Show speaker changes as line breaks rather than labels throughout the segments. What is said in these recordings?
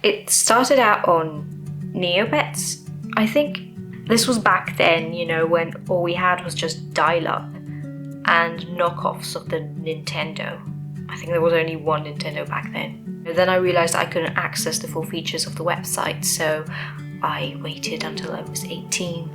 It started out on Neopets. I think this was back then, when all we had was just dial-up and knockoffs of the Nintendo. I think there was only one Nintendo back then. Then I realized I couldn't access the full features of the website, so I waited until I was 18.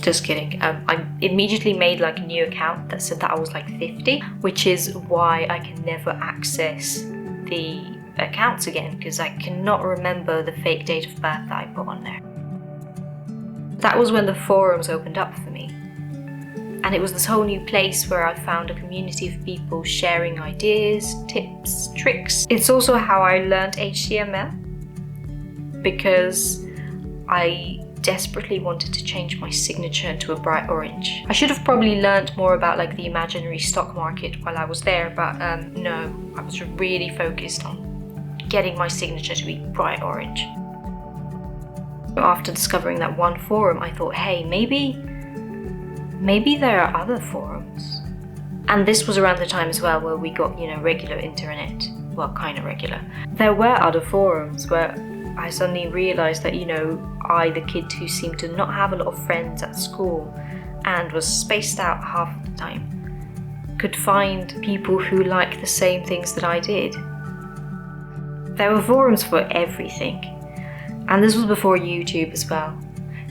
Just kidding. I immediately made a new account that said that I was 50, which is why I can never access the accounts again, because I cannot remember the fake date of birth that I put on there. That was when the forums opened up for me. And it was this whole new place where I found a community of people sharing ideas, tips, tricks. It's also how I learned HTML, because I desperately wanted to change my signature to a bright orange. I should have probably learned more about the imaginary stock market while I was there, but no, I was really focused on getting my signature to be bright orange. After discovering that one forum, I thought, hey, maybe there are other forums. And this was around the time as well where we got, regular internet. Well, kind of regular. There were other forums where I suddenly realized that, I, the kid who seemed to not have a lot of friends at school and was spaced out half the time, could find people who liked the same things that I did. There were forums for everything. And this was before YouTube as well.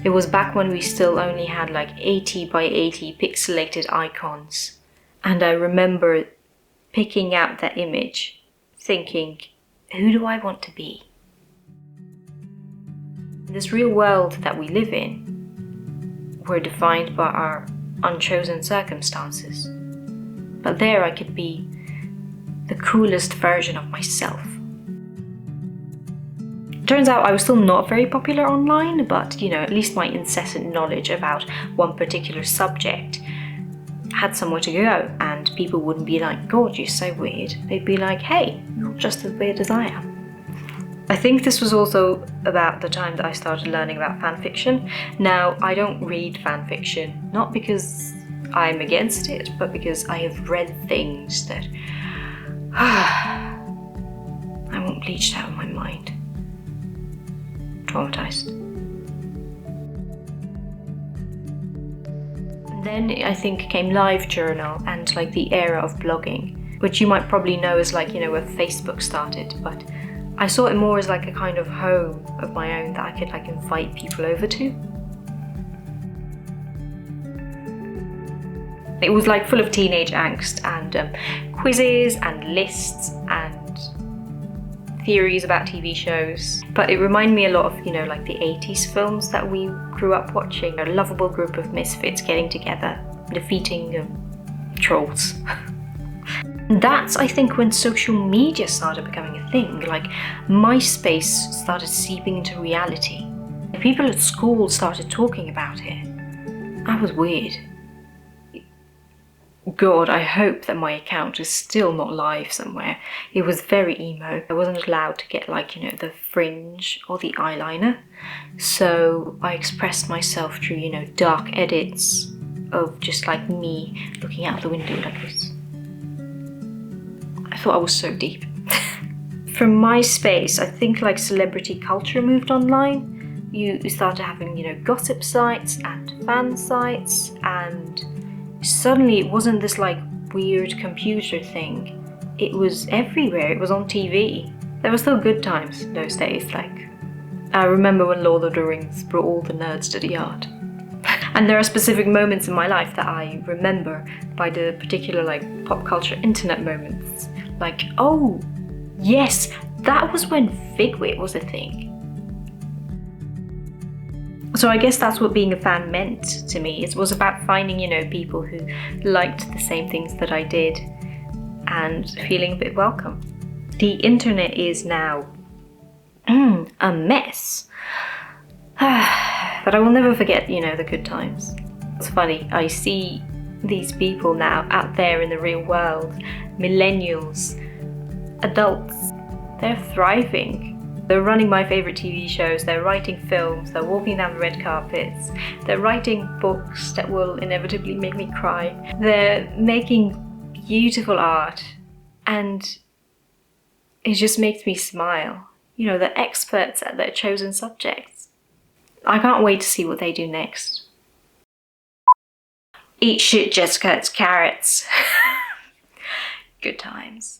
It was back when we still only had 80 by 80 pixelated icons. And I remember picking out that image, thinking, who do I want to be? This real world that we live in, we're defined by our unchosen circumstances. But there I could be the coolest version of myself. Turns out I was still not very popular online, but at least my incessant knowledge about one particular subject had somewhere to go, and people wouldn't be like, God, you're so weird. They'd be like, hey, you're just as weird as I am. I think this was also about the time that I started learning about fanfiction. Now, I don't read fanfiction, not because I'm against it, but because I have read things that I won't bleach out of my mind. Traumatized. And then I think came LiveJournal and the era of blogging, which you might probably know as where Facebook started, but I saw it more as a kind of home of my own that I could invite people over to. It was full of teenage angst and quizzes and lists and theories about TV shows, but it reminded me a lot of the 80s films that we grew up watching. A lovable group of misfits getting together, defeating trolls. That's, I think, when social media started becoming a thing. MySpace started seeping into reality. People at school started talking about it. That was weird. God, I hope that my account is still not live somewhere. It was very emo. I wasn't allowed to get the fringe or the eyeliner. So I expressed myself through, dark edits of just me looking out the window like this. I thought I was so deep. From MySpace, I think celebrity culture moved online. You started having, gossip sites and fan sites, and suddenly it wasn't this weird computer thing. It was everywhere. It was on TV. There were still good times those days. I remember when Lord of the Rings brought all the nerds to the yard. And there are specific moments in my life that I remember by the particular pop culture internet moments. Oh, yes, that was when Figwit was a thing. So I guess that's what being a fan meant to me. It was about finding, people who liked the same things that I did and feeling a bit welcome. The internet is now a mess. But I will never forget, the good times. It's funny, I see these people now out there in the real world, millennials, adults, they're thriving. They're running my favorite TV shows, they're writing films, they're walking down the red carpets, they're writing books that will inevitably make me cry. They're making beautiful art, and it just makes me smile. you know, they're experts at their chosen subjects. I can't wait to see what they do next. Eat shit, Jessica, it's carrots. Good times.